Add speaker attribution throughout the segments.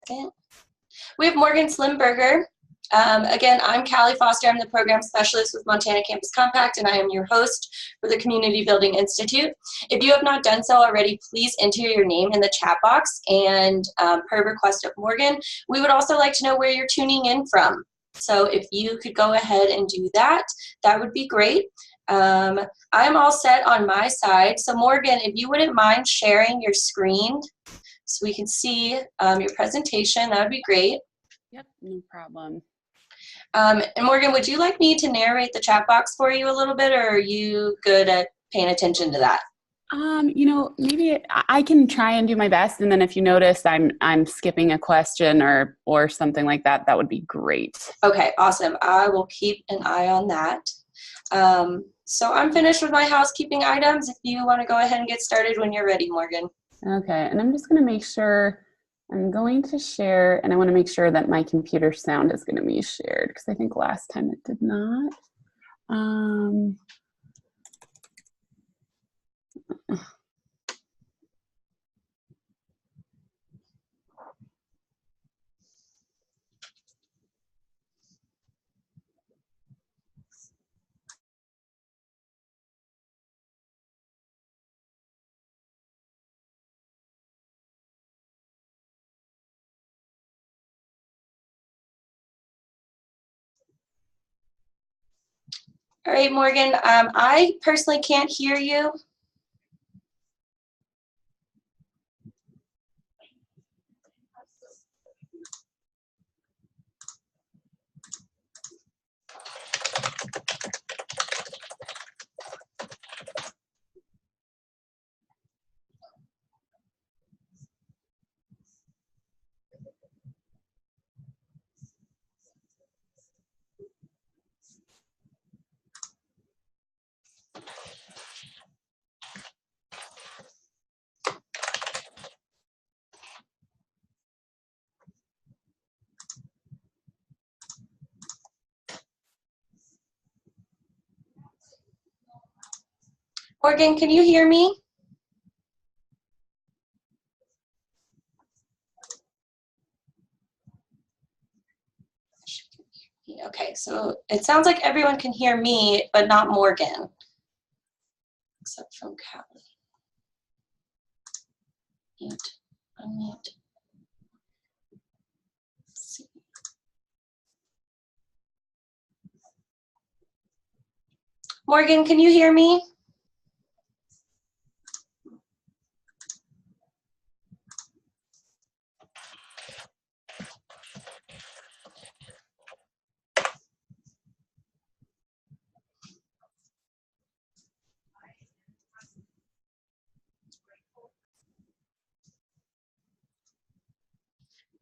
Speaker 1: We have Morgan Slemberger. Again, I'm Callie Foster. I'm the program specialist with Montana Campus Compact, and I am your host for the Community Building Institute. If you have not done so already, please enter your name in the chat box, and per request of Morgan, we would also like to know where you're tuning in from. So if you could go ahead and do that, that would be great. I'm all set on my side. So Morgan, if you wouldn't mind sharing your screen so we can see your presentation, that would be great.
Speaker 2: Yep, no problem.
Speaker 1: And Morgan, would you like me to narrate the chat box for you a little bit, or are you good at paying attention to that?
Speaker 2: You know, maybe I can try and do my best, and then if you notice I'm skipping a question or something like that, that would be great.
Speaker 1: Okay, awesome. I will keep an eye on that. So I'm finished with my housekeeping items. If you want to go ahead and get started when you're ready, Morgan.
Speaker 2: Okay, and I'm just going to make sure I'm going to share, and I want to make sure that my computer sound is going to be shared because I think last time it did not.
Speaker 1: All right, Morgan, I personally can't hear you. Morgan, can you hear me? Okay, so it sounds like everyone can hear me, but not Morgan, except from Callie. Mute, unmute. Let's see. Morgan, can you hear me?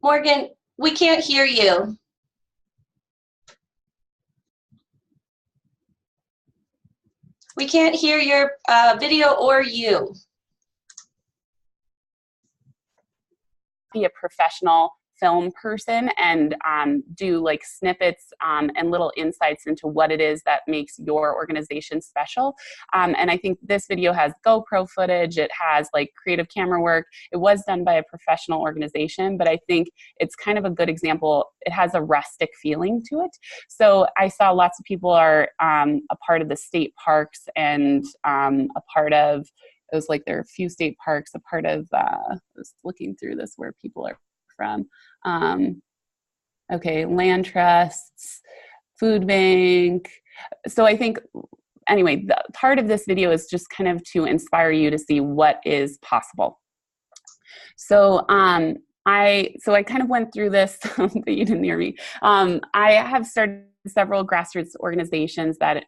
Speaker 1: Morgan, we can't hear you. We can't hear your video or you.
Speaker 2: Be a professional film person and do like snippets and little insights into what it is that makes your organization special. And I think this video has GoPro footage, it has like creative camera work. It was done by a professional organization, but I think it's kind of a good example. It has a rustic feeling to it. So I saw lots of people are a part of the state parks and a part of, it was like there are a few state parks, a part of, I was looking through this where people are from. Okay, land trusts, food bank. So I think, anyway, the part of this video is just kind of to inspire you to see what is possible. So I kind of went through this, but you didn't hear me. I have started several grassroots organizations that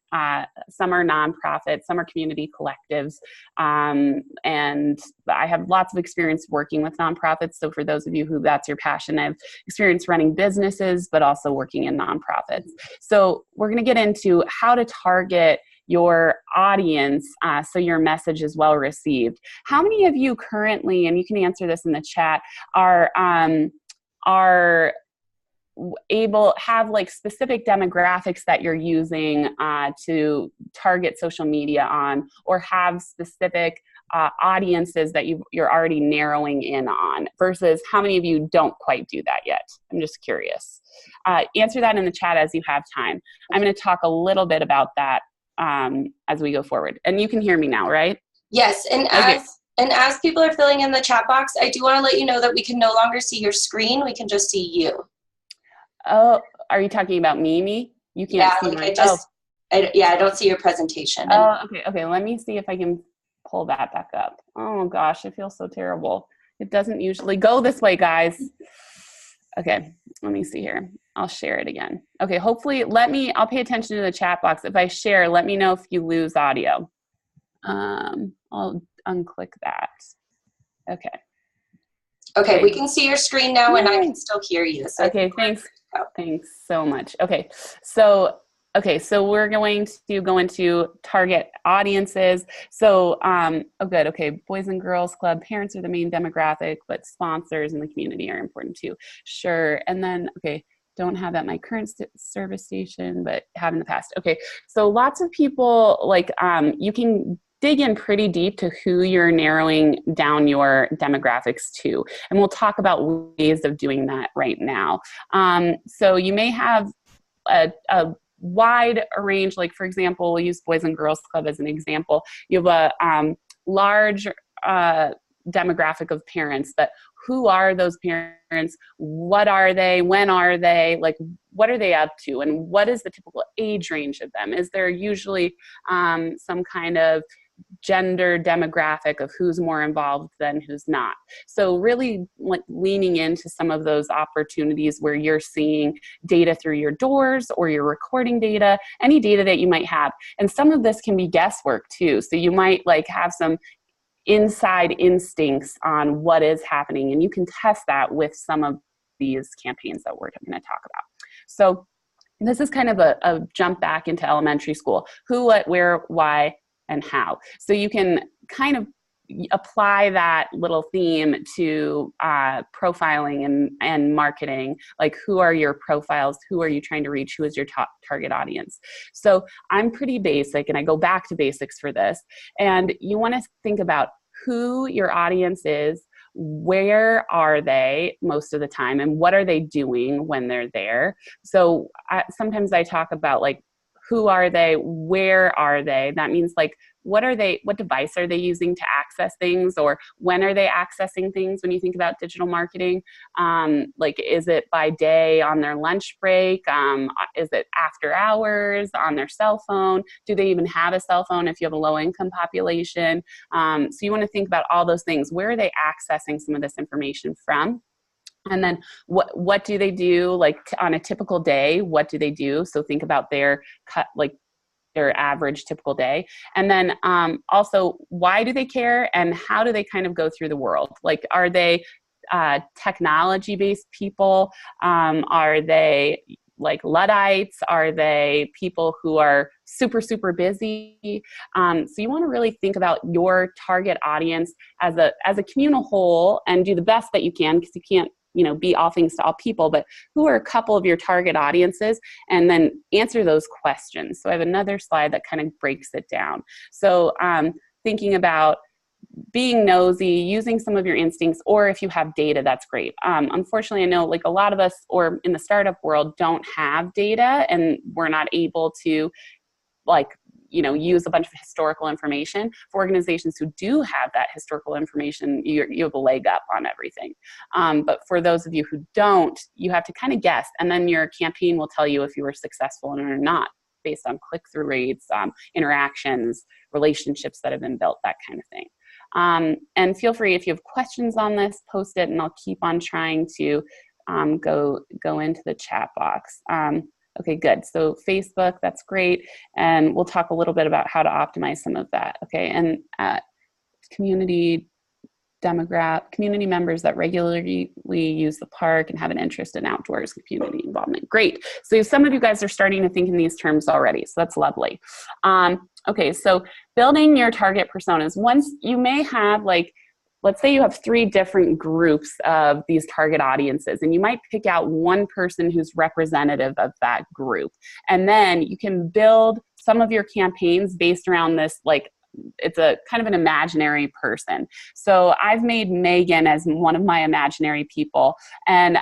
Speaker 2: some are nonprofit, some are community collectives, and I have lots of experience working with nonprofits. So for those of you who that's your passion, I've experience running businesses, but also working in nonprofits. So we're going to get into how to target your audience so your message is well received. How many of you currently, and you can answer this in the chat, are have like specific demographics that you're using to target social media on, or have specific audiences that you're already narrowing in on versus how many of you don't quite do that yet? I'm just curious. Answer that in the chat as you have time. I'm going to talk a little bit about that as we go forward. And you can hear me now, right?
Speaker 1: Yes, and
Speaker 2: Okay.
Speaker 1: as people are filling in the chat box, I do want to let you know that we can no longer see your screen. We can just see you.
Speaker 2: Oh, are you talking about Mimi? You can't see
Speaker 1: like
Speaker 2: my,
Speaker 1: I don't see your presentation.
Speaker 2: Oh, okay. Let me see if I can pull that back up. Oh gosh, it feels so terrible. It doesn't usually go this way, guys. Okay, let me see here. I'll share it again. Okay, hopefully, I'll pay attention to the chat box. If I share, let me know if you lose audio. I'll unclick that. Okay.
Speaker 1: Okay, we can see your screen now. Yay. And I can still hear you. So
Speaker 2: okay, thanks. Thanks so much. Okay, so we're going to go into target audiences. So, oh good, okay, Boys and Girls Club, parents are the main demographic, but sponsors in the community are important too. Sure, and then, okay, don't have at my current service station, but have in the past. Okay, so lots of people, like, you can dig in pretty deep to who you're narrowing down your demographics to. And we'll talk about ways of doing that right now. So you may have a wide range, like for example, we'll use Boys and Girls Club as an example. You have a large demographic of parents, but who are those parents? What are they? When are they? Like, what are they up to? And what is the typical age range of them? Is there usually some kind of gender demographic of who's more involved than who's not? So really leaning into some of those opportunities where you're seeing data through your doors or you're recording data, any data that you might have. And some of this can be guesswork too. So you might like have some inside instincts on what is happening, and you can test that with some of these campaigns that we're going to talk about. So this is kind of a jump back into elementary school. Who, what, where, why, and how. So you can kind of apply that little theme to profiling and marketing. Like, who are your profiles? Who are you trying to reach? Who is your target audience? So I'm pretty basic, and I go back to basics for this. And you want to think about who your audience is, where are they most of the time, and what are they doing when they're there. So sometimes I talk about like, who are they? Where are they? That means like, what device are they using to access things, or when are they accessing things when you think about digital marketing? Like, is it by day on their lunch break? Is it after hours on their cell phone? Do they even have a cell phone if you have a low income population? So you want to think about all those things. Where are they accessing some of this information from? And then what do they do, like on a typical day? What do they do? So think about their average typical day. And then also, why do they care, and how do they kind of go through the world? Like, are they technology-based people? Are they like Luddites? Are they people who are super, super busy? So you want to really think about your target audience as a communal whole and do the best that you can, because you can't be all things to all people, but who are a couple of your target audiences, and then answer those questions. So I have another slide that kind of breaks it down. So thinking about being nosy, using some of your instincts, or if you have data, that's great. Unfortunately, I know like a lot of us, or in the startup world, don't have data, and we're not able to use a bunch of historical information. For organizations who do have that historical information, you have a leg up on everything. But for those of you who don't, you have to kind of guess, and then your campaign will tell you if you were successful or not, based on click-through rates, interactions, relationships that have been built, that kind of thing. And feel free, if you have questions on this, post it, and I'll keep on trying to go into the chat box. Okay, good. So Facebook, that's great. And we'll talk a little bit about how to optimize some of that. Okay, and community members that regularly use the park and have an interest in outdoors community involvement. Great. So some of you guys are starting to think in these terms already, so that's lovely. Okay, so building your target personas. Once you may have let's say you have 3 different groups of these target audiences, and you might pick out one person who's representative of that group. And then you can build some of your campaigns based around this it's a kind of an imaginary person. So I've made Megan as one of my imaginary people, and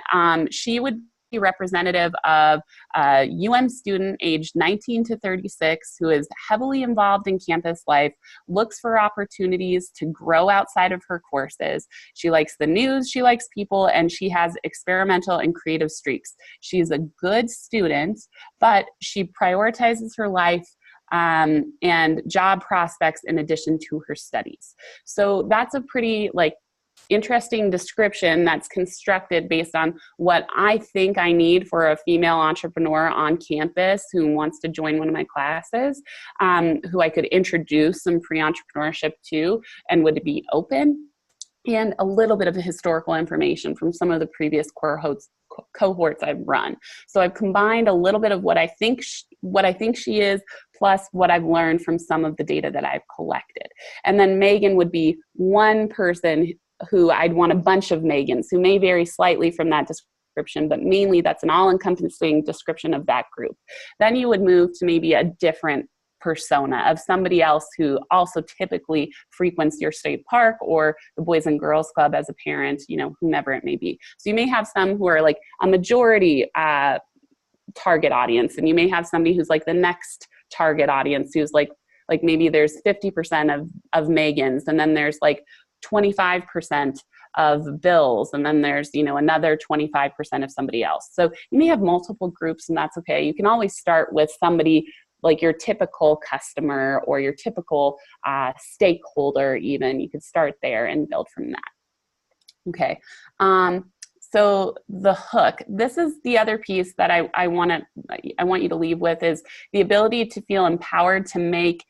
Speaker 2: she would be representative of a student aged 19 to 36 who is heavily involved in campus life, looks for opportunities to grow outside of her courses. She likes the news, she likes people, and she has experimental and creative streaks. She's a good student, but she prioritizes her life and job prospects in addition to her studies. So that's a pretty interesting description that's constructed based on what I think I need for a female entrepreneur on campus who wants to join one of my classes, who I could introduce some pre-entrepreneurship to and would be open, and a little bit of historical information from some of the previous cohorts I've run. So I've combined a little bit of what I think she is, plus what I've learned from some of the data that I've collected. And then Megan would be one person who I'd want a bunch of Megans, who may vary slightly from that description, but mainly that's an all-encompassing description of that group. Then you would move to maybe a different persona of somebody else who also typically frequents your state park or the Boys and Girls Club as a parent, whomever it may be. So you may have some who are like a majority target audience, and you may have somebody who's like the next target audience who's like maybe there's 50% of Megans, and then there's like 25% of Bills, and then there's another 25% of somebody else. So you may have multiple groups, and that's okay. You can always start with somebody like your typical customer or your typical stakeholder even. You could start there and build from that. Okay. So the hook, this is the other piece that I want you to leave with, is the ability to feel empowered to make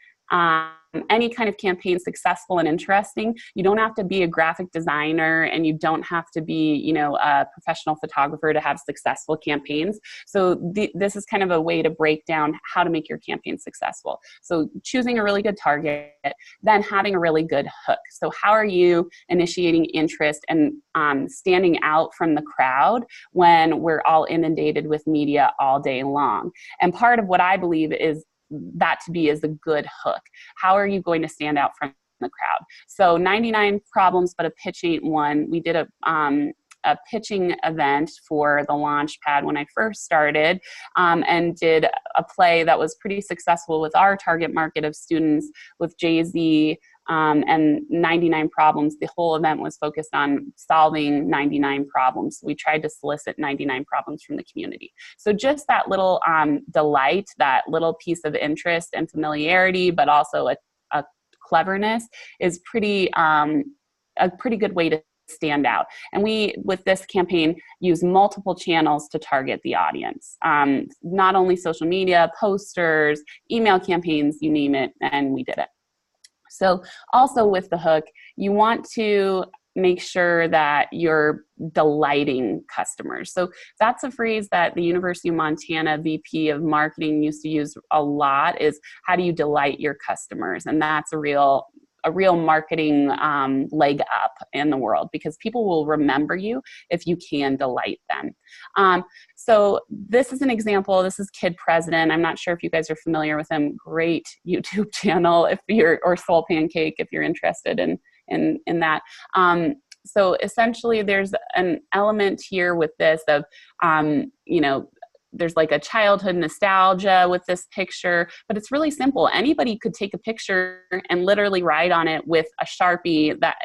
Speaker 2: any kind of campaign successful and interesting. You don't have to be a graphic designer, and you don't have to be, a professional photographer to have successful campaigns. So this is kind of a way to break down how to make your campaign successful. So choosing a really good target, then having a really good hook. So how are you initiating interest and standing out from the crowd when we're all inundated with media all day long? And part of what I believe is that to be is a good hook. How are you going to stand out from the crowd? So 99 problems, but a pitch ain't one. We did a pitching event for the Launchpad when I first started, and did a play that was pretty successful with our target market of students with Jay-Z, and 99 problems. The whole event was focused on solving 99 problems. We tried to solicit 99 problems from the community. So just that little delight, that little piece of interest and familiarity, but also a cleverness is a pretty good way to stand out. And we, with this campaign, use multiple channels to target the audience. Not only social media, posters, email campaigns, you name it, and we did it. So also with the hook, you want to make sure that you're delighting customers. So that's a phrase that the University of Montana VP of Marketing used to use a lot, is how do you delight your customers? And that's a real marketing leg up in the world, because people will remember you if you can delight them. So this is an example. This is Kid President. I'm not sure if you guys are familiar with him. Great YouTube channel or Soul Pancake if you're interested in that. So essentially there's an element here with this of, there's like a childhood nostalgia with this picture, but it's really simple. Anybody could take a picture and literally write on it with a Sharpie that,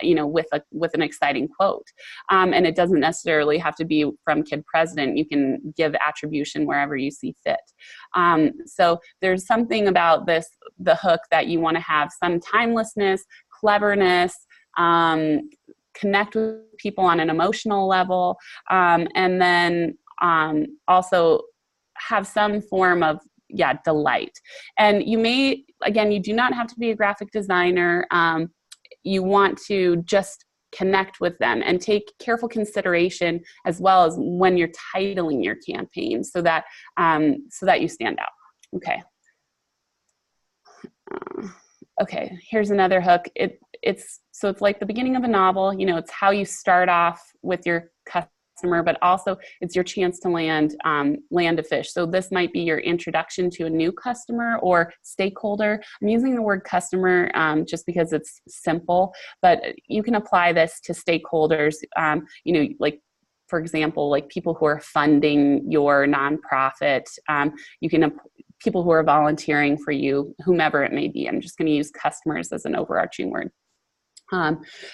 Speaker 2: with an exciting quote. And it doesn't necessarily have to be from Kid President. You can give attribution wherever you see fit. So there's something about the hook that you want to have some timelessness, cleverness, connect with people on an emotional level, and then also have some form of delight. And you do not have to be a graphic designer. You want to just connect with them and take careful consideration as well as when you're titling your campaign, so that you stand out. Okay, here's another hook. It's like the beginning of a novel. It's how you start off with your customer, but also it's your chance to land a fish. So this might be your introduction to a new customer or stakeholder. I'm using the word customer just because it's simple, but you can apply this to stakeholders, like, for example, like people who are funding your nonprofit. You can people who are volunteering for you, whomever it may be. I'm just going to use customers as an overarching word.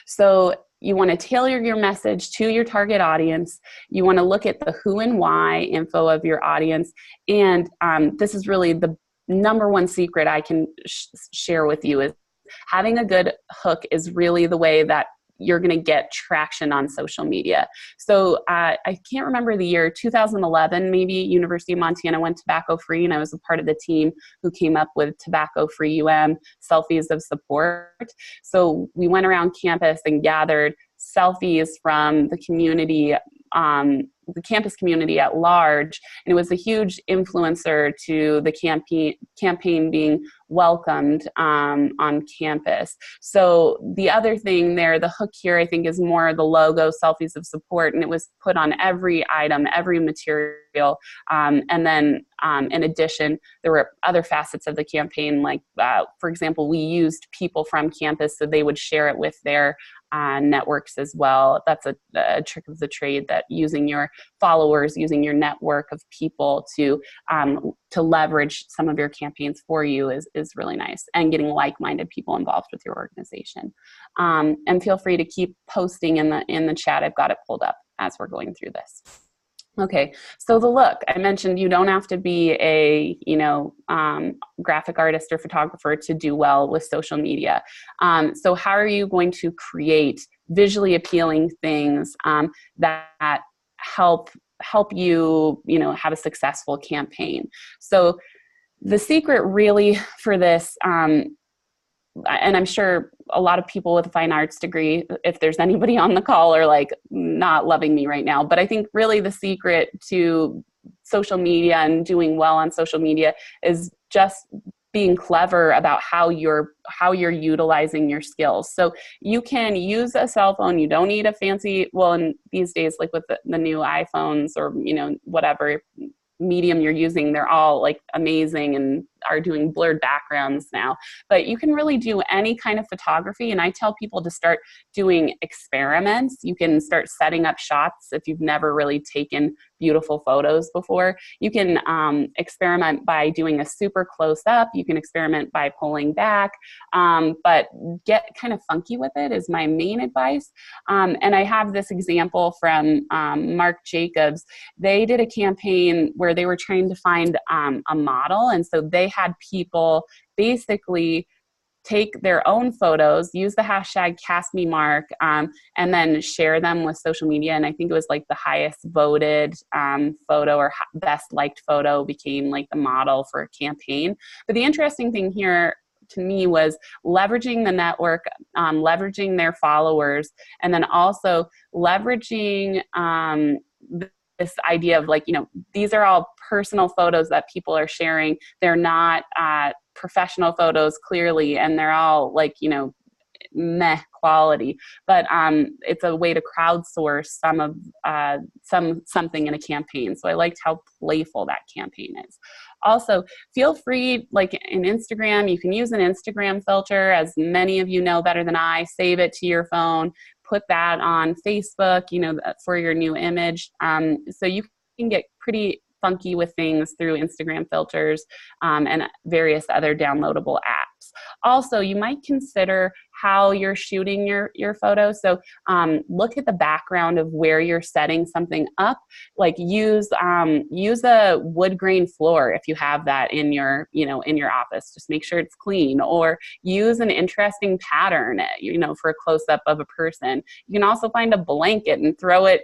Speaker 2: So you want to tailor your message to your target audience. You want to look at the who and why info of your audience. And this is really the number one secret I can share with you, is having a good hook is really the way that you're going to get traction on social media. So I can't remember the year, 2011, maybe, University of Montana went tobacco free, and I was a part of the team who came up with tobacco free selfies of support. So we went around campus and gathered selfies from the community, the campus community at large, and it was a huge influencer to the campaign being welcomed on campus. So the other thing there, the hook here, I think, is more the logo, selfies of support, and it was put on every item, every material. And then in addition, there were other facets of the campaign, like, for example, we used people from campus, so they would share it with their networks as well. That's a trick of the trade, that using your followers, using your network of people to leverage some of your campaigns for you is really nice, and getting like-minded people involved with your organization. And feel free to keep posting in the chat. I've got it pulled up as we're going through this. Okay, so the look, I mentioned you don't have to be a graphic artist or photographer to do well with social media. So how are you going to create visually appealing things that help you have a successful campaign? So the secret really for this, and I'm sure a lot of people with a fine arts degree, if there's anybody on the call, are like not loving me right now. But I think really the secret to social media and doing well on social media is just being clever about how you're utilizing your skills. So you can use a cell phone. You don't need a fancy, well, in these days, like with the new iPhones or, whatever medium you're using, they're all like amazing and are doing blurred backgrounds now. But you can really do any kind of photography, and I tell people to start doing experiments. You can start setting up shots if you've never really taken beautiful photos before. You can experiment by doing a super close up. You can experiment by pulling back, but get kind of funky with it is my main advice. And I have this example from Marc Jacobs. They did a campaign where they were trying to find a model, and so they had people basically take their own photos, use the hashtag #CastMeMarc, and then share them with social media. And I think it was like the highest voted photo or best liked photo became like the model for a campaign. But the interesting thing here to me was leveraging the network, leveraging their followers, and then also leveraging this idea of like, these are all personal photos that people are sharing. They're not professional photos, clearly, and they're all like, meh quality, but it's a way to crowdsource something in a campaign. So I liked how playful that campaign is. Also, feel free, like in Instagram, you can use an Instagram filter, as many of you know better than I. Save it to your phone, put that on Facebook, for your new image. So you can get pretty funky with things through Instagram filters and various other downloadable apps. Also, you might consider how you're shooting your photo. So look at the background of where you're setting something up. Like use a wood grain floor if you have that in your office. Just make sure it's clean. Or use an interesting pattern, for a close up of a person. You can also find a blanket and throw it,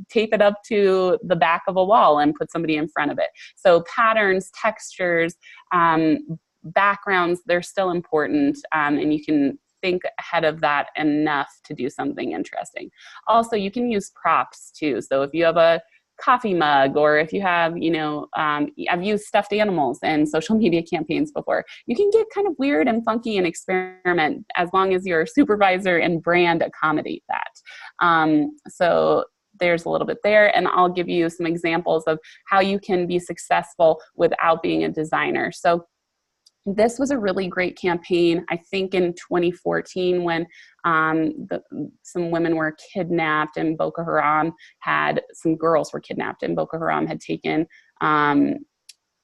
Speaker 2: tape it up to the back of a wall and put somebody in front of it. So patterns, textures, backgrounds, they're still important, and you can think ahead of that enough to do something interesting. Also, you can use props too. So if you have a coffee mug, or if you have, I've used stuffed animals in social media campaigns before. You can get kind of weird and funky and experiment as long as your supervisor and brand accommodate that. So there's a little bit there, and I'll give you some examples of how you can be successful without being a designer. So this was a really great campaign, I think in 2014, when some women were kidnapped and Boko Haram some girls were kidnapped and Boko Haram had taken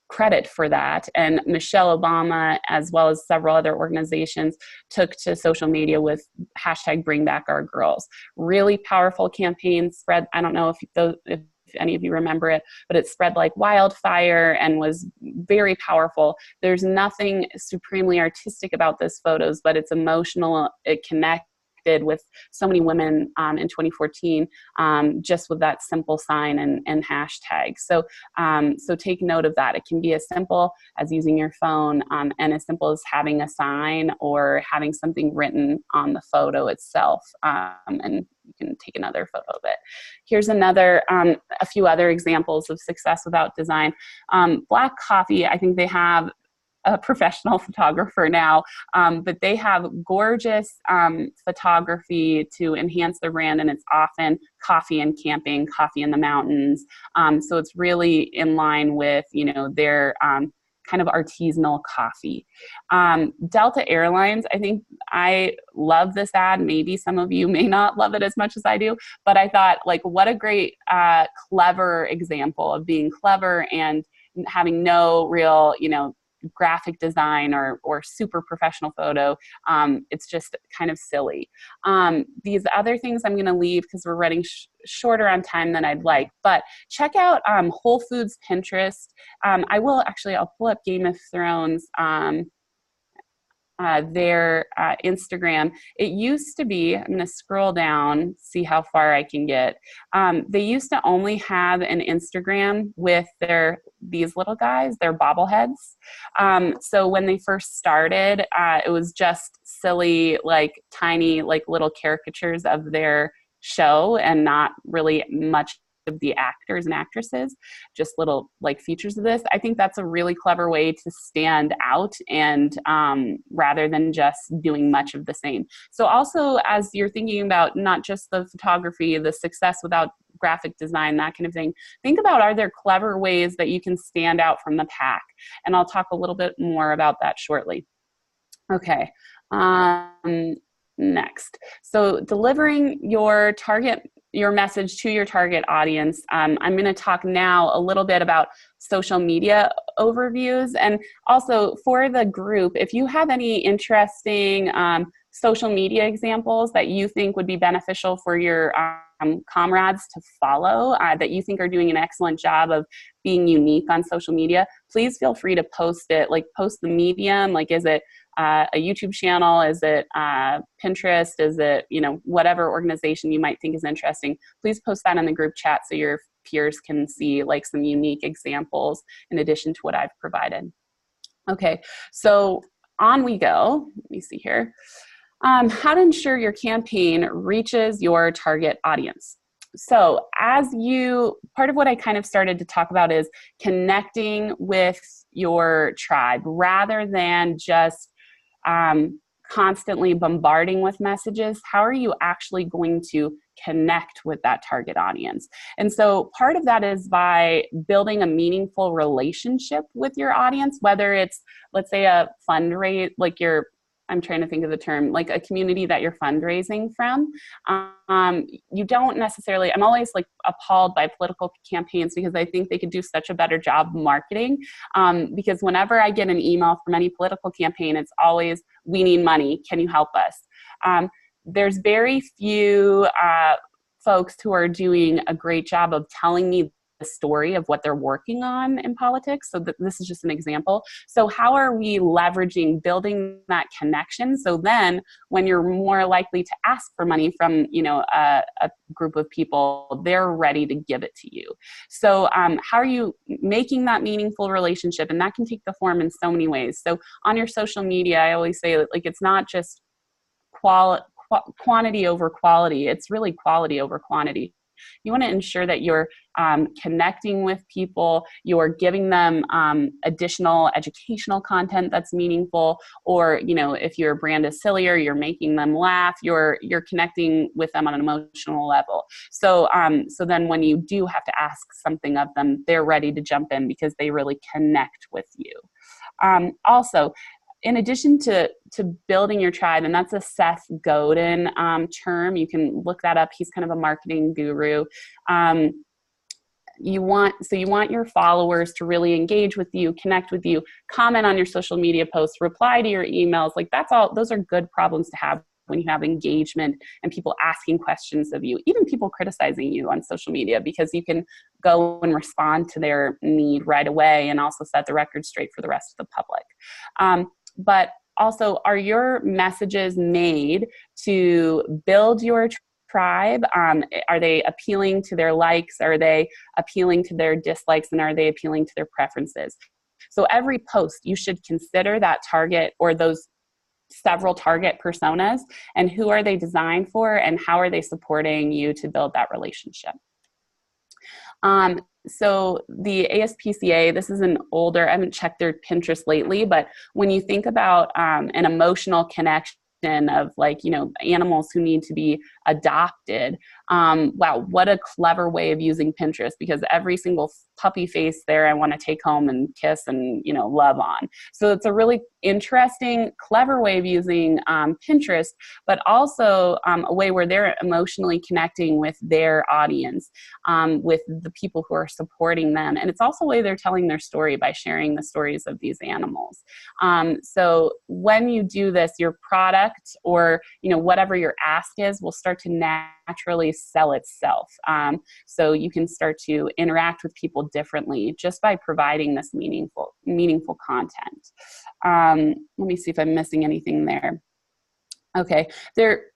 Speaker 2: credit for that. And Michelle Obama, as well as several other organizations, took to social media with hashtag Bring Back Our Girls. Really powerful campaign, spread. I don't know if any of you remember it, but it spread like wildfire and was very powerful. There's nothing supremely artistic about those photos, but it's emotional. It connected with so many women in 2014, just with that simple sign and hashtag. So take note of that. It can be as simple as using your phone, and as simple as having a sign or having something written on the photo itself. And you can take another photo of it. Here's a few other examples of success without design. Black Coffee, I think they have a professional photographer now, but they have gorgeous photography to enhance their brand, and it's often coffee and camping, coffee in the mountains. So it's really in line with, their kind of artisanal coffee. Delta Airlines, I think I love this ad. Maybe some of you may not love it as much as I do, but I thought, like, what a great, clever example of being clever and having no real, graphic design or super professional photo. It's just kind of silly. These other things I'm going to leave because we're running shorter on time than I'd like, but check out Whole Foods Pinterest. I'll pull up Game of Thrones, their Instagram. It used to be, I'm going to scroll down, see how far I can get. They used to only have an Instagram with these little guys, their bobbleheads. So when they first started, it was just silly, like tiny, like little caricatures of their show and not really much of the actors and actresses, just little like features of this. I think that's a really clever way to stand out, and rather than just doing much of the same. So also, as you're thinking about not just the photography, the success without graphic design, that kind of thing, think about, are there clever ways that you can stand out from the pack? And I'll talk a little bit more about that shortly. Okay. Next. So delivering your message to your target audience. I'm going to talk now a little bit about social media overviews. And also for the group, if you have any interesting social media examples that you think would be beneficial for your comrades to follow, that you think are doing an excellent job of being unique on social media, please feel free to post it. Like, post the medium. Like, is it a YouTube channel? Is it Pinterest? Is it, whatever organization you might think is interesting? Please post that in the group chat so your peers can see like some unique examples in addition to what I've provided. Okay, so on we go. Let me see here. How to ensure your campaign reaches your target audience. So part of what I kind of started to talk about is connecting with your tribe rather than just constantly bombarding with messages. How are you actually going to connect with that target audience? And so part of that is by building a meaningful relationship with your audience, whether it's, let's say, a fundraise, like I'm trying to think of the term, like a community that you're fundraising from. You don't necessarily, I'm always like appalled by political campaigns because I think they could do such a better job marketing. Because whenever I get an email from any political campaign, it's always, we need money, can you help us? There's very few folks who are doing a great job of telling me the story of what they're working on in politics. So this is just an example. So how are we leveraging building that connection? So then when you're more likely to ask for money from, a group of people, they're ready to give it to you. So how are you making that meaningful relationship? And that can take the form in so many ways. So on your social media, I always say, like, it's not just quantity over quality. It's really quality over quantity. You want to ensure that you're connecting with people, you're giving them additional educational content that's meaningful, or, you know, if your brand is sillier, you're making them laugh, you're connecting with them on an emotional level. So so then when you do have to ask something of them, they're ready to jump in because they really connect with you. Also, in addition to building your tribe, and that's a Seth Godin term, you can look that up. He's kind of a marketing guru. You want your followers to really engage with you, connect with you, comment on your social media posts, reply to your emails. Like, that's all, those are good problems to have when you have engagement and people asking questions of you, even people criticizing you on social media, because you can go and respond to their need right away and also set the record straight for the rest of the public. But also, are your messages made to build your tribe? Are they appealing to their likes? Are they appealing to their dislikes? And are they appealing to their preferences? So every post, you should consider that target or those several target personas, and who are they designed for, and how are they supporting you to build that relationship. So the ASPCA, this is an older, I haven't checked their Pinterest lately, but when you think about an emotional connection of, like, you know, animals who need to be adopted, wow, what a clever way of using Pinterest, because every single puppy face there I want to take home and kiss and, you know, love on. So it's a really interesting, clever way of using Pinterest, but also a way where they're emotionally connecting with their audience, with the people who are supporting them. And it's also a way they're telling their story by sharing the stories of these animals. So when you do this, your product, or, you know, whatever your ask is, will start to naturally sell itself. So you can start to interact with people differently just by providing this meaningful content. Let me see if I'm missing anything there. Okay,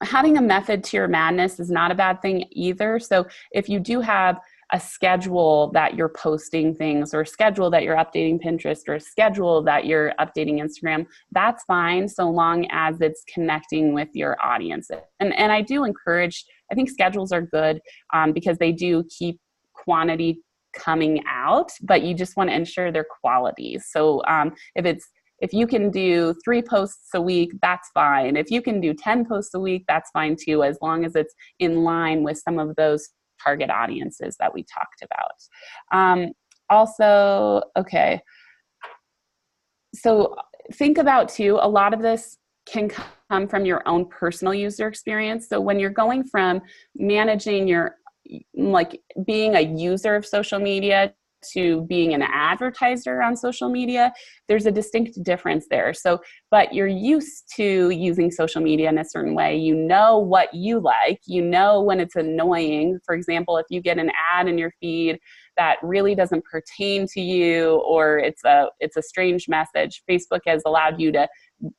Speaker 2: having a method to your madness is not a bad thing either. So if you do have a schedule that you're posting things, or a schedule that you're updating Pinterest, or a schedule that you're updating Instagram, that's fine, so long as it's connecting with your audience. And I do encourage, I think schedules are good because they do keep quantity coming out, but you just want to ensure they're quality. So if you can do 3 posts a week, that's fine. If you can do 10 posts a week, that's fine too, as long as it's in line with some of those target audiences that we talked about. Also, okay, so think about too, a lot of this can come from your own personal user experience. So when you're going from managing your, like, being a user of social media to being an advertiser on social media, there's a distinct difference there. So, but you're used to using social media in a certain way. You know what you like, you know when it's annoying. For example, if you get an ad in your feed that really doesn't pertain to you, or it's a strange message, Facebook has allowed you to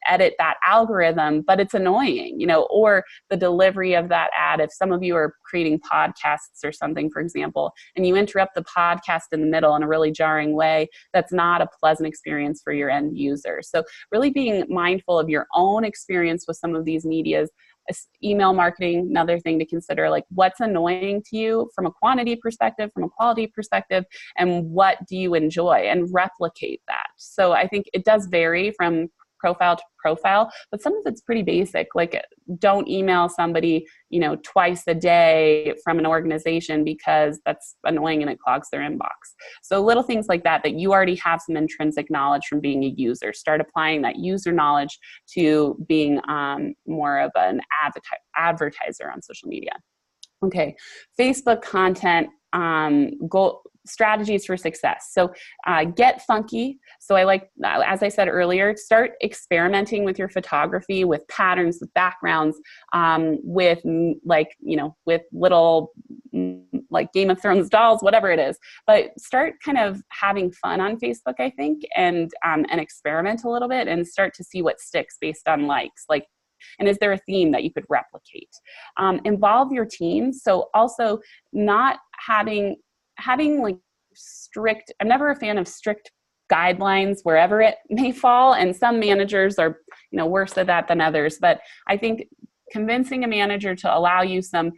Speaker 2: edit that algorithm, but it's annoying, you know, or the delivery of that ad. If some of you are creating podcasts or something, for example, and you interrupt the podcast in the middle in a really jarring way, that's not a pleasant experience for your end user. So really being mindful of your own experience with some of these medias. Email marketing, another thing to consider, like, what's annoying to you from a quantity perspective, from a quality perspective, and what do you enjoy, and replicate that. So I think it does vary from profile to profile, but some of it's pretty basic. Like, don't email somebody, you know, twice a day from an organization, because that's annoying and it clogs their inbox. So little things like that you already have some intrinsic knowledge from being a user. Start applying that user knowledge to being more of an advertiser on social media. Okay, Facebook content strategies for success. So get funky. So I like, as I said earlier, start experimenting with your photography, with patterns, with backgrounds, with, like, you know, with little, like, Game of Thrones dolls, whatever it is. But start kind of having fun on Facebook, I think, and experiment a little bit, and start to see what sticks based on likes. Like, and is there a theme that you could replicate? Involve your team. So also not having like strict, I'm never a fan of strict guidelines wherever it may fall. And some managers are, you know, worse at that than others. But I think convincing a manager to allow you some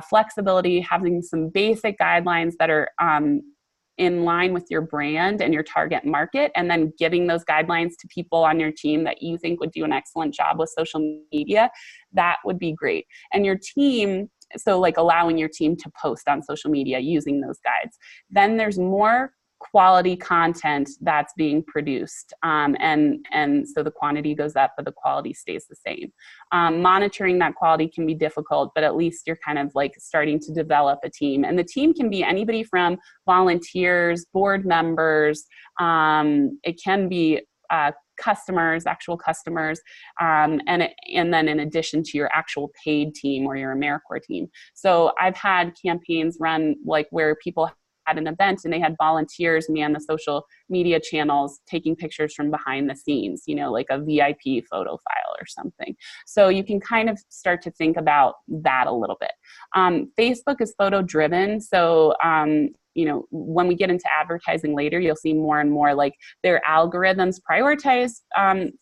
Speaker 2: flexibility, having some basic guidelines that are in line with your brand and your target market, and then giving those guidelines to people on your team that you think would do an excellent job with social media, that would be great. And your team, so like allowing your team to post on social media using those guides. Then there's more quality content that's being produced. And so the quantity goes up, but the quality stays the same. Monitoring that quality can be difficult, but at least you're kind of like starting to develop a team. And the team can be anybody from volunteers, board members, it can be customers, actual customers, and then in addition to your actual paid team or your AmeriCorps team. So I've had campaigns run like where people at an event and they had volunteers man the social media channels taking pictures from behind the scenes, you know, like a VIP photo file or something. So you can kind of start to think about that a little bit. Facebook is photo driven. So, you know, when we get into advertising later, you'll see more and more like their algorithms prioritize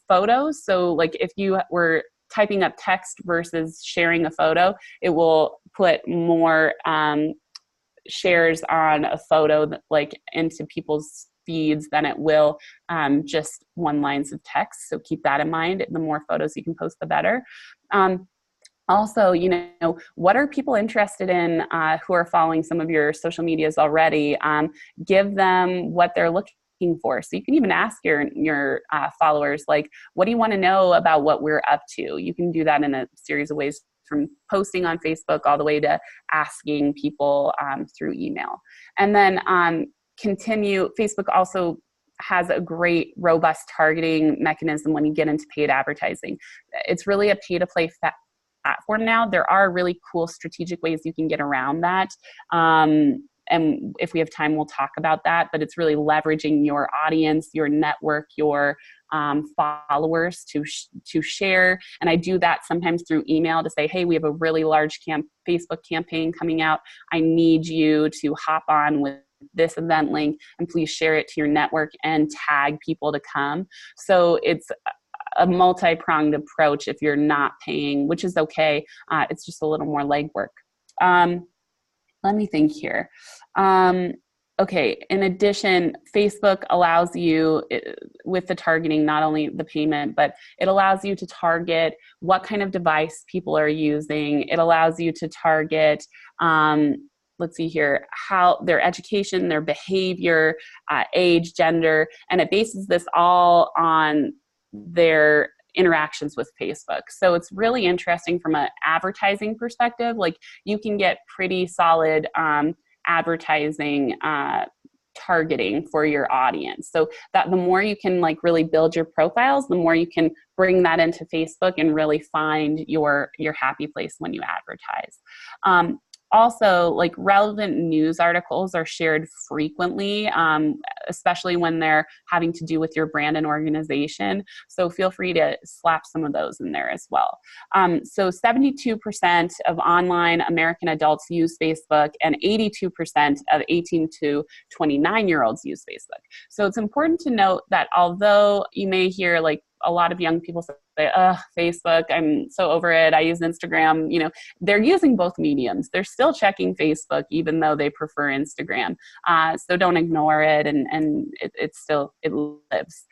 Speaker 2: photos. So like if you were typing up text versus sharing a photo, it will put more shares on a photo that, like into people's feeds than it will just one lines of text. So keep that in mind. The more photos you can post, the better. Also, you know, what are people interested in who are following some of your social medias already? Give them what they're looking for. So you can even ask your followers, like, what do you want to know about what we're up to? You can do that in a series of ways, from posting on Facebook all the way to asking people through email. And then Facebook also has a great, robust targeting mechanism when you get into paid advertising. It's really a pay-to-play platform now. There are really cool strategic ways you can get around that. And if we have time, we'll talk about that. But it's really leveraging your audience, your network, your followers to share. And I do that sometimes through email to say, hey, we have a really large Facebook campaign coming out. I need you to hop on with this event link and please share it to your network and tag people to come. So it's a multi-pronged approach if you're not paying, which is okay. It's just a little more legwork. Let me think here. Okay, in addition, Facebook allows you, with the targeting, not only the payment, but it allows you to target what kind of device people are using. It allows you to target, let's see here, how their education, their behavior, age, gender, and it bases this all on their interactions with Facebook. So it's really interesting from an advertising perspective. Like you can get pretty solid advertising targeting for your audience. So that the more you can like really build your profiles, the more you can bring that into Facebook and really find your happy place when you advertise. Also, like relevant news articles are shared frequently, especially when they're having to do with your brand and organization. So feel free to slap some of those in there as well. So 72% of online American adults use Facebook and 82% of 18 to 29-year-olds use Facebook. So it's important to note that although you may hear like a lot of young people say, Facebook, I'm so over it. I use Instagram. You know, they're using both mediums. They're still checking Facebook, even though they prefer Instagram. So don't ignore it. And it lives.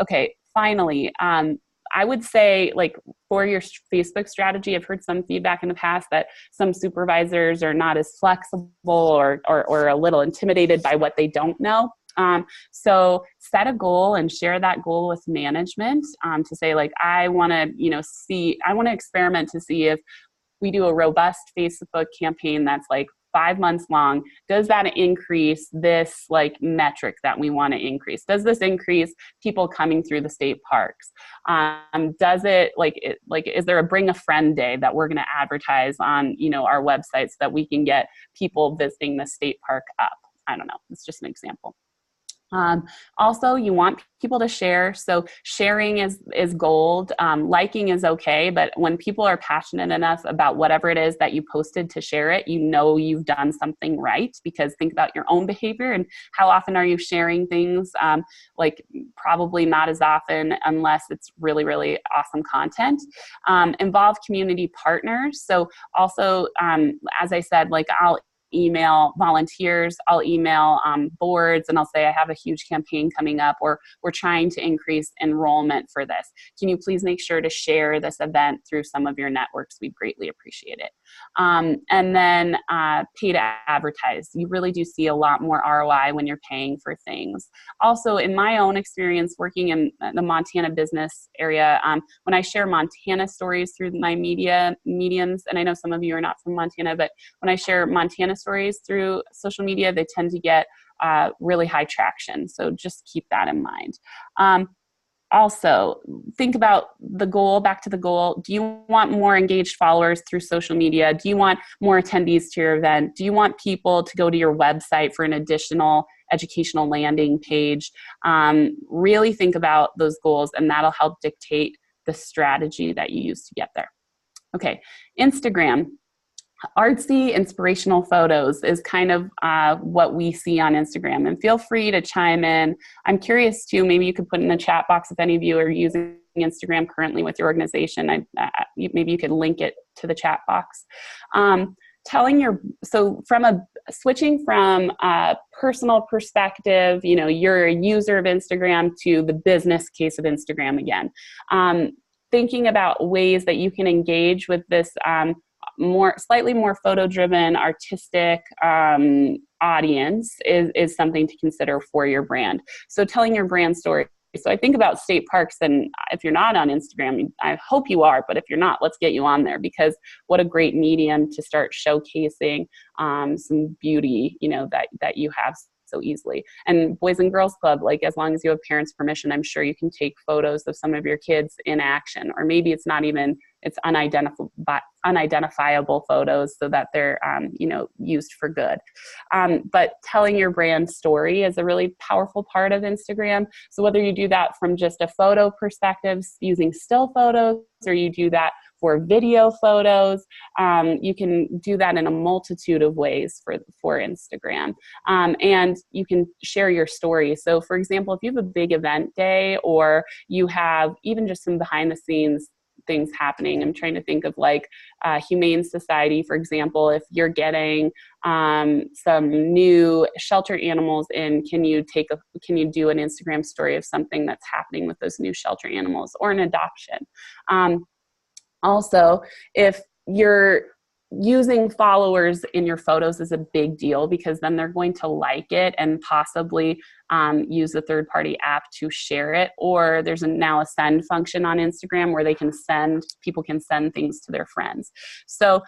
Speaker 2: Okay. Finally, I would say like for your Facebook strategy, I've heard some feedback in the past that some supervisors are not as flexible or a little intimidated by what they don't know. So set a goal and share that goal with management to say like, I want to experiment to see if we do a robust Facebook campaign that's like 5 months long. Does that increase this like metric that we want to increase? Does this increase people coming through the state parks? Does it is there a bring a friend day that we're going to advertise on, our website so that we can get people visiting the state park up? I don't know. It's just an example. Also, you want people to share. So sharing is gold. Liking is okay, but when people are passionate enough about whatever it is that you posted to share it, you know you've done something right, because think about your own behavior and how often are you sharing things, like probably not as often unless it's really, really awesome content. Involve community partners. So also, as I said, like I'll email volunteers, I'll email boards, and I'll say I have a huge campaign coming up, or we're trying to increase enrollment for this. Can you please make sure to share this event through some of your networks? We'd greatly appreciate it. And then pay to advertise. You really do see a lot more ROI when you're paying for things. Also, in my own experience working in the Montana business area, when I share Montana stories through my mediums, and I know some of you are not from Montana, but when I share Montana stories through social media, they tend to get really high traction. So just keep that in mind. Also, think about the goal, back to the goal. Do you want more engaged followers through social media? Do you want more attendees to your event? Do you want people to go to your website for an additional educational landing page? Really think about those goals, and that'll help dictate the strategy that you use to get there. Okay, Instagram. Artsy, inspirational photos is kind of what we see on Instagram. And feel free to chime in. I'm curious too, maybe you could put in the chat box if any of you are using Instagram currently with your organization. Maybe you could link it to the chat box. Switching from a personal perspective, you're a user of Instagram, to the business case of Instagram again. Thinking about ways that you can engage with this slightly more photo-driven, artistic audience is something to consider for your brand. So telling your brand story. So I think about state parks, and if you're not on Instagram, I hope you are, but if you're not, let's get you on there, because what a great medium to start showcasing some beauty, that you have so easily. And Boys and Girls Club, like as long as you have parents' permission, I'm sure you can take photos of some of your kids in action, or maybe it's not even, it's unidentifiable photos so that they're, used for good. But telling your brand story is a really powerful part of Instagram. So whether you do that from just a photo perspective, using still photos, or you do that for video photos, you can do that in a multitude of ways for Instagram. And you can share your story. So for example, if you have a big event day, or you have even just some behind the scenes things happening. I'm trying to think of like Humane Society, for example. If you're getting some new shelter animals in, can you do an Instagram story of something that's happening with those new shelter animals, or an adoption? Also, if you're using followers in your photos is a big deal, because then they're going to like it and possibly use a third-party app to share it. Or there's now a send function on Instagram where people can send things to their friends. So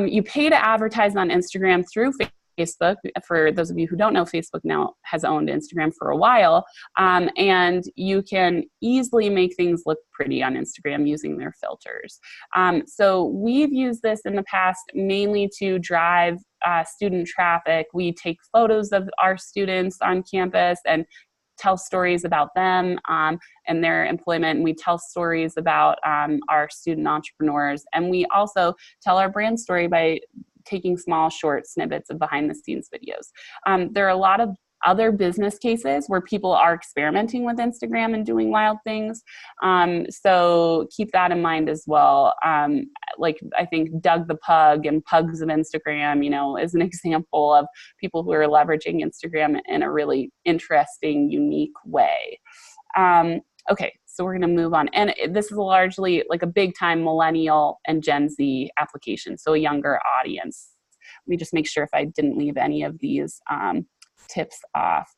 Speaker 2: you pay to advertise on Instagram through Facebook. For those of you who don't know, Facebook now has owned Instagram for a while, and you can easily make things look pretty on Instagram using their filters. So we've used this in the past mainly to drive student traffic. We take photos of our students on campus and tell stories about them and their employment. And we tell stories about our student entrepreneurs. And we also tell our brand story by taking small, short snippets of behind the scenes videos. There are a lot of other business cases where people are experimenting with Instagram and doing wild things. So keep that in mind as well. Like I think Doug the Pug and Pugs of Instagram, is an example of people who are leveraging Instagram in a really interesting, unique way. Okay, so we're going to move on. And this is largely like a big time millennial and Gen Z application, so a younger audience. Let me just make sure if I didn't leave any of these tips off.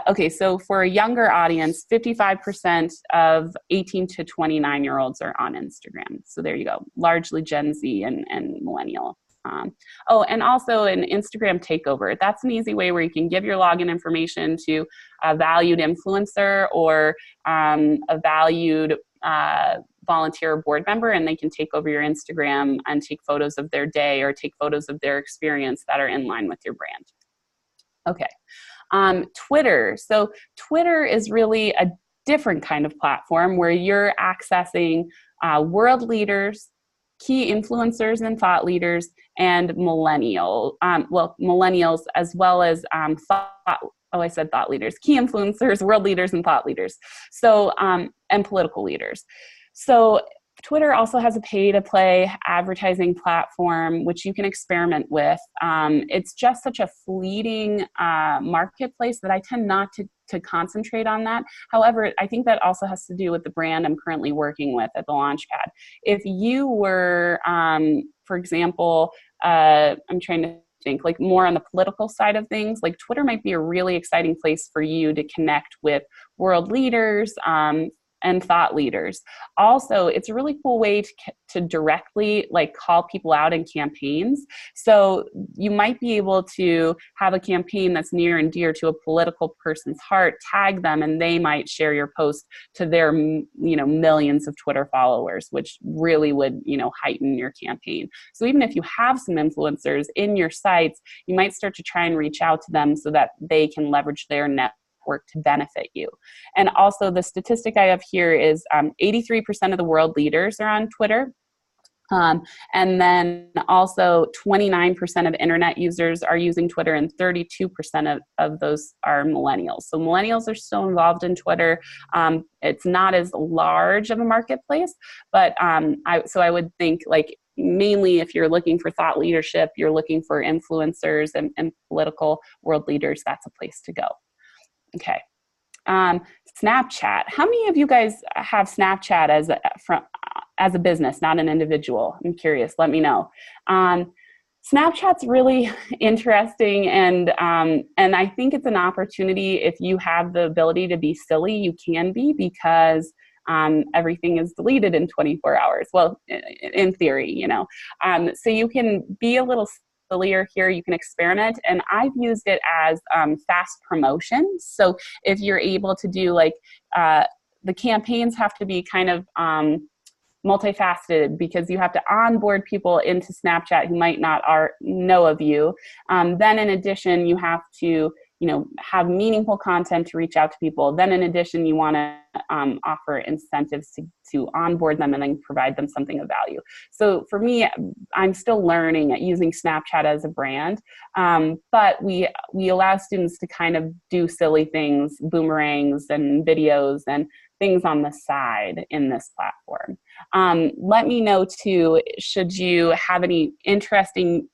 Speaker 2: Okay, so for a younger audience, 55% of 18 to 29-year-olds are on Instagram. So there you go, largely Gen Z and millennial. And also an Instagram takeover. That's an easy way where you can give your login information to a valued influencer or a valued volunteer or board member, and they can take over your Instagram and take photos of their day or take photos of their experience that are in line with your brand. Okay. Twitter. So Twitter is really a different kind of platform where you're accessing world leaders, key influencers and thought leaders, and millennials as well as I said thought leaders, key influencers, world leaders, and thought leaders. So, and political leaders. So Twitter also has a pay-to-play advertising platform, which you can experiment with. It's just such a fleeting marketplace that I tend not to concentrate on that. However, I think that also has to do with the brand I'm currently working with at the Launchpad. If you were, for example, I'm trying to think like more on the political side of things, like Twitter might be a really exciting place for you to connect with world leaders, and thought leaders. Also, it's a really cool way to directly like call people out in campaigns. So you might be able to have a campaign that's near and dear to a political person's heart, tag them, and they might share your post to their, millions of Twitter followers, which really would, heighten your campaign. So even if you have some influencers in your sites, you might start to try and reach out to them so that they can leverage their network to benefit you. And also the statistic I have here is 83% of the world leaders are on Twitter. And then also 29% of internet users are using Twitter, and 32% of those are millennials. So millennials are still involved in Twitter. It's not as large of a marketplace, but I would think like mainly if you're looking for thought leadership, you're looking for influencers and political world leaders, that's a place to go. Okay. Snapchat. How many of you guys have Snapchat as a business, not an individual? I'm curious. Let me know. Snapchat's really interesting, and I think it's an opportunity. If you have the ability to be silly, you can be, because everything is deleted in 24 hours. Well, in theory, so you can be a little sillier here. You can experiment, and I've used it as fast promotion. So if you're able to do like the campaigns have to be kind of multifaceted, because you have to onboard people into Snapchat who might not know of you. Then in addition, you have to have meaningful content to reach out to people. Then in addition, you want to offer incentives to onboard them and then provide them something of value. So for me, I'm still learning at using Snapchat as a brand, but we allow students to kind of do silly things, boomerangs and videos and things on the side in this platform. Let me know too, should you have any interesting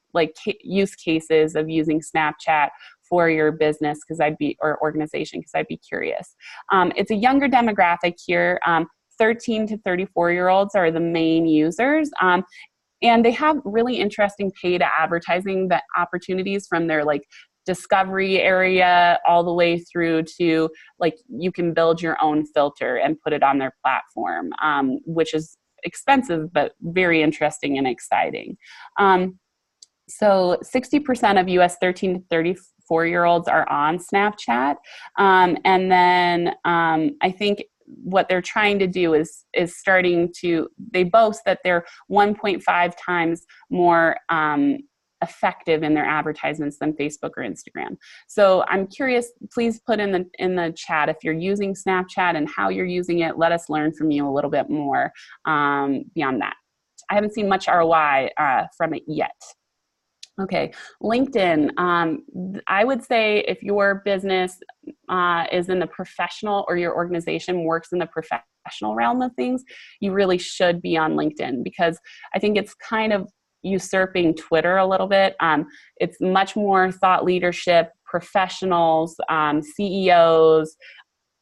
Speaker 2: use cases of using Snapchat for your business, or organization, because I'd be curious. It's a younger demographic here. 13 to 34-year-olds are the main users. And they have really interesting paid advertising opportunities from their discovery area all the way through to you can build your own filter and put it on their platform, which is expensive but very interesting and exciting. So 60% of US 13 to 34-year-olds are on Snapchat. And then I think what they're trying to do is they boast that they're 1.5 times more effective in their advertisements than Facebook or Instagram. So I'm curious, please put in the chat if you're using Snapchat and how you're using it. Let us learn from you a little bit more beyond that. I haven't seen much ROI from it yet. Okay, LinkedIn. I would say if your business is in the professional, or your organization works in the professional realm of things, you really should be on LinkedIn, because I think it's kind of usurping Twitter a little bit. It's much more thought leadership, professionals, CEOs.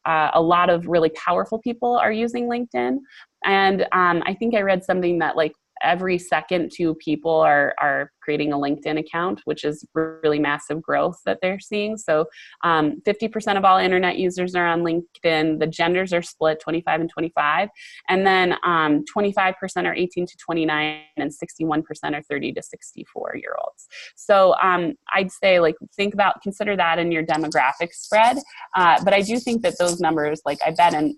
Speaker 2: A lot of really powerful people are using LinkedIn. And I think I read something that every second 2 people are creating a LinkedIn account, which is really massive growth that they're seeing. So 50% of all internet users are on LinkedIn. The genders are split 25 and 25. And then 25% are 18 to 29 and 61% are 30 to 64-year-olds. So I'd say consider that in your demographic spread. But I do think that those numbers, I bet in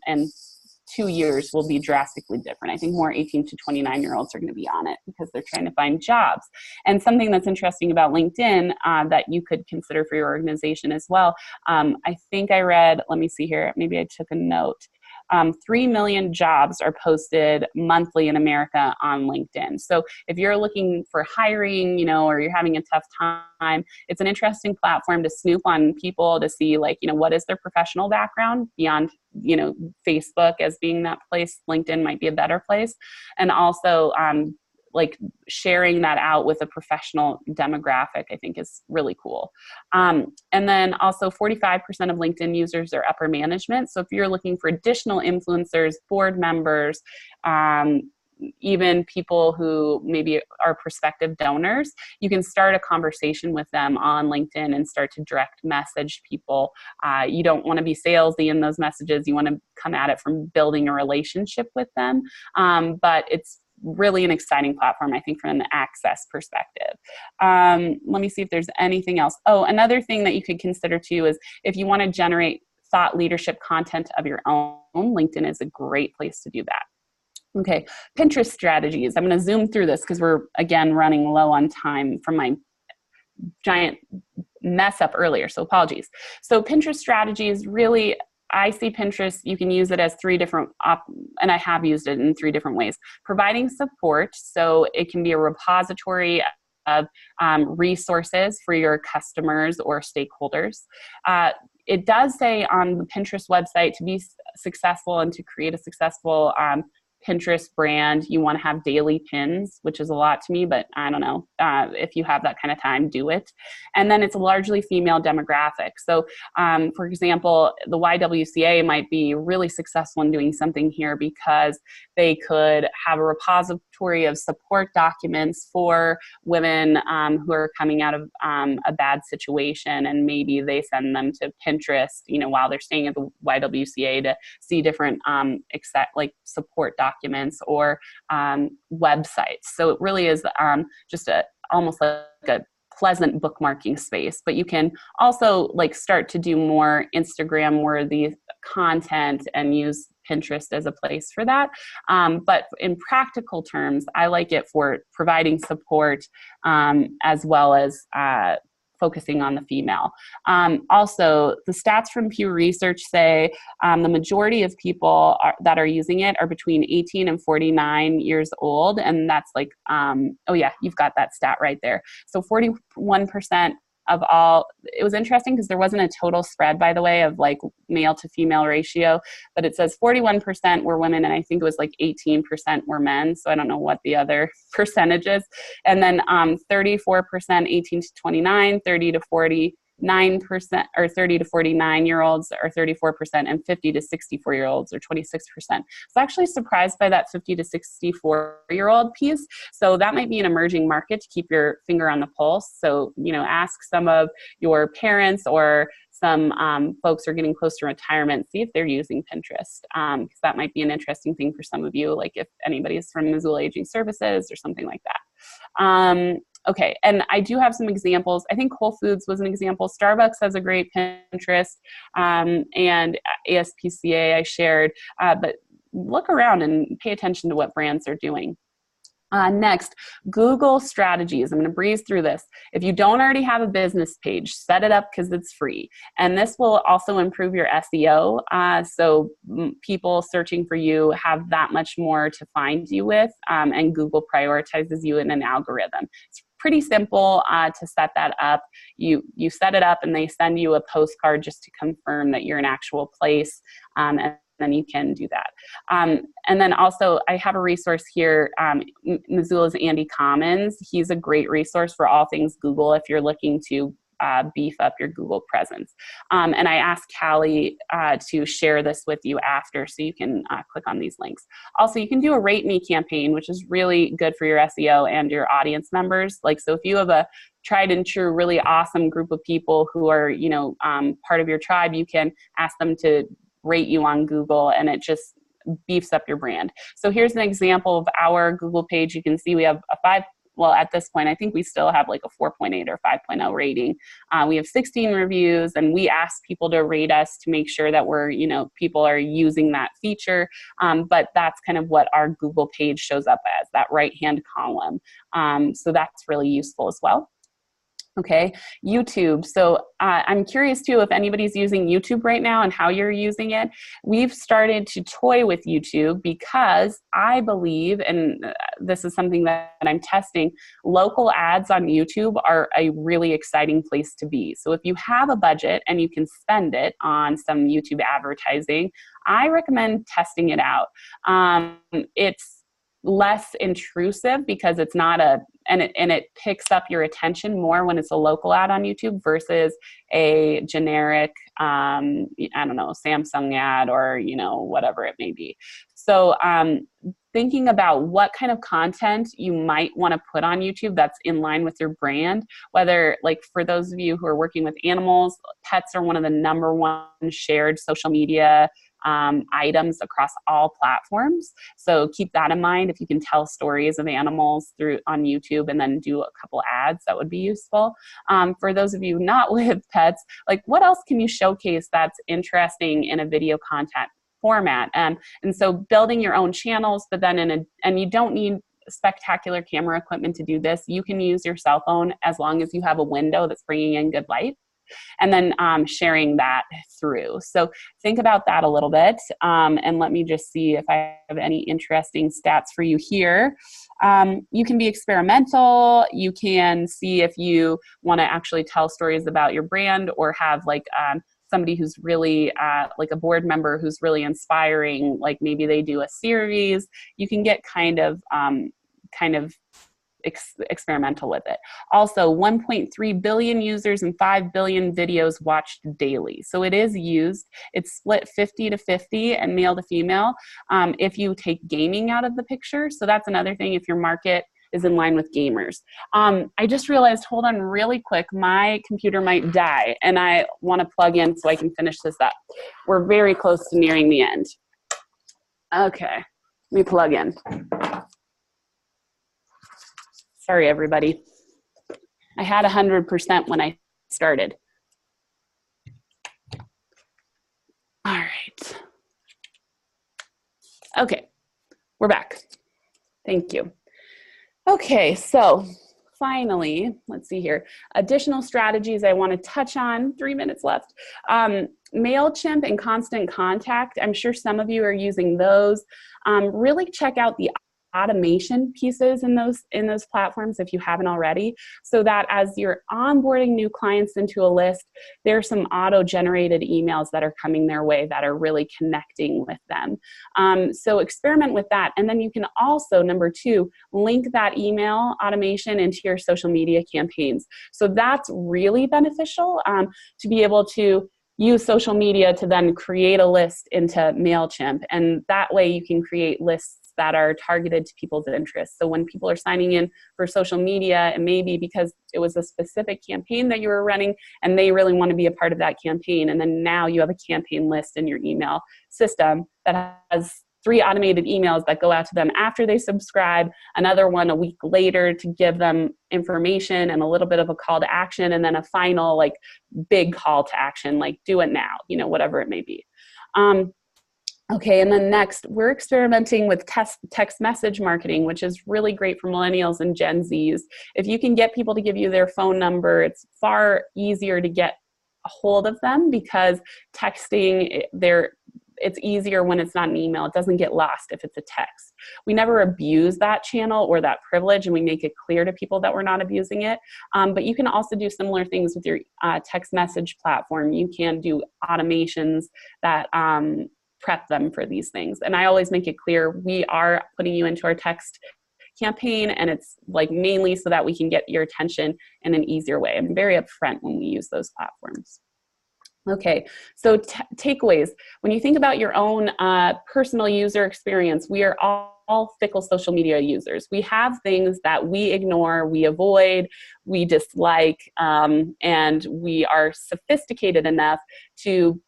Speaker 2: 2 years will be drastically different. I think more 18 to 29-year-olds are going to be on it because they're trying to find jobs. And something that's interesting about LinkedIn that you could consider for your organization as well, I think I read, let me see here, maybe I took a note. 3 million jobs are posted monthly in America on LinkedIn. So if you're looking for hiring, or you're having a tough time, it's an interesting platform to snoop on people to see what is their professional background beyond, Facebook as being that place. LinkedIn might be a better place. And also, sharing that out with a professional demographic, I think is really cool. And then also 45% of LinkedIn users are upper management. So if you're looking for additional influencers, board members, even people who maybe are prospective donors, you can start a conversation with them on LinkedIn and start to direct message people. You don't want to be salesy in those messages. You want to come at it from building a relationship with them. But it's really an exciting platform, I think, from an access perspective. Let me see if there's anything else. Oh, another thing that you could consider too is if you want to generate thought leadership content of your own, LinkedIn is a great place to do that. Okay, Pinterest strategies. I'm going to zoom through this because we're, again, running low on time from my giant mess up earlier, so apologies. So Pinterest strategies, really, I see Pinterest, you can use it as three different, and I have used it in 3 different ways. Providing support, so it can be a repository of resources for your customers or stakeholders. It does say on the Pinterest website, to be successful and to create a successful Pinterest brand, you want to have daily pins, which is a lot to me, but I don't know. If you have that kind of time, do it. And then it's a largely female demographic. So, for example, the YWCA might be really successful in doing something here because they could have a repository of support documents for women who are coming out of a bad situation, and maybe they send them to Pinterest, while they're staying at the YWCA to see different support documents or websites. So it really is just almost like a pleasant bookmarking space. But you can also start to do more Instagram worthy content and use Pinterest as a place for that. But in practical terms, I like it for providing support as well as focusing on the female. Also, the stats from Pew Research say the majority of people that are using it are between 18 and 49 years old. And that's oh yeah, you've got that stat right there. So 41% of all, it was interesting because there wasn't a total spread, by the way, of male to female ratio, but it says 41% were women, and I think it was 18% were men. So I don't know what the other percentage is. And then 34% 18 to 29, 30 to 49%, or 30 to 49-year-olds are 34%, and 50 to 64-year-olds are 26%. So I'm actually surprised by that 50 to 64-year-old piece. So that might be an emerging market to keep your finger on the pulse. So, ask some of your parents or some folks who are getting close to retirement, see if they're using Pinterest, because that might be an interesting thing for some of you, if anybody's from Missoula Aging Services or something like that. Okay, and I do have some examples. I think Whole Foods was an example. Starbucks has a great Pinterest, and ASPCA I shared, but look around and pay attention to what brands are doing. Next, Google strategies. I'm going to breeze through this. If you don't already have a business page, set it up because it's free. And this will also improve your SEO. So people searching for you have that much more to find you with, and Google prioritizes you in an algorithm. It's pretty simple to set that up. You set it up and they send you a postcard just to confirm that you're an actual place, and then you can do that. And then also I have a resource here, Missoula's Andy Commons. He's a great resource for all things Google if you're looking to beef up your Google presence. And I asked Callie to share this with you after, so you can click on these links. Also, you can do a Rate Me campaign, which is really good for your SEO and your audience members. So if you have a tried and true, really awesome group of people who are, part of your tribe, you can ask them to rate you on Google, and it just beefs up your brand. So here's an example of our Google page. You can see we have a well, at this point, I think we still have like a 4.8 or 5.0 rating. We have 16 reviews, and we ask people to rate us to make sure that we're, people are using that feature. But that's kind of what our Google page shows up as, that right-hand column. So that's really useful as well. Okay, YouTube. So I'm curious too if anybody's using YouTube right now and how you're using it. We've started to toy with YouTube because I believe, and this is something that I'm testing, local ads on YouTube are a really exciting place to be. So if you have a budget and you can spend it on some YouTube advertising, I recommend testing it out. It's less intrusive because it's not and it picks up your attention more when it's a local ad on YouTube versus a generic, I don't know, Samsung ad or, whatever it may be. So thinking about what kind of content you might want to put on YouTube that's in line with your brand, whether, like, for those of you who are working with animals, pets are one of the number one shared social media items across all platforms. So keep that in mind. If you can tell stories of animals on YouTube and then do a couple ads, that would be useful. For those of you not with pets, like, what else can you showcase that's interesting in a video content format? And so building your own channels, but then and you don't need spectacular camera equipment to do this. You can use your cell phone as long as you have a window that's bringing in good light, and then sharing that through. So think about that a little bit. And let me just see if I have any interesting stats for you here. You can be experimental. You can see if you want to actually tell stories about your brand, or have like somebody who's really like a board member who's really inspiring, like maybe they do a series. You can get kind of experimental with it. Also, 1.3 billion users and 5 billion videos watched daily. So it is used. It's split 50 to 50 and male to female if you take gaming out of the picture. So that's another thing if your market is in line with gamers. I just realized, hold on really quick, my computer might die and I want to plug in so I can finish this up. We're very close to nearing the end. Okay, let me plug in. Sorry, everybody. I had 100% when I started. All right. Okay, we're back. Thank you. Okay, so finally, let's see here. Additional strategies I want to touch on, 3 minutes left. MailChimp and Constant Contact. I'm sure some of you are using those. Really check out the automation pieces in those platforms if you haven't already, so that as you're onboarding new clients into a list, there's some auto-generated emails that are coming their way that are really connecting with them. So experiment with that. And then you can also, number 2, link that email automation into your social media campaigns. So that's really beneficial to be able to use social media to then create a list into MailChimp. And that way you can create lists that are targeted to people's interests. So when people are signing in for social media, it may be because it was a specific campaign that you were running and they really want to be a part of that campaign. And then now you have a campaign list in your email system that has 3 automated emails that go out to them after they subscribe, another one a week later to give them information and a little bit of a call to action, and then a final like big call to action, like do it now, whatever it may be. Okay, and then next, we're experimenting with text message marketing, which is really great for millennials and Gen Zs. If you can get people to give you their phone number, it's far easier to get a hold of them, because texting, it's easier when it's not an email. It doesn't get lost if it's a text. We never abuse that channel or that privilege, and we make it clear to people that we're not abusing it. But you can also do similar things with your text message platform. You can do automations that prep them for these things. And I always make it clear we are putting you into our text campaign, and it's like mainly so that we can get your attention in an easier way. I'm very upfront when we use those platforms. Okay, so takeaways. When you think about your own personal user experience, we are all fickle social media users. We have things that we ignore, we avoid, we dislike, and we are sophisticated enough to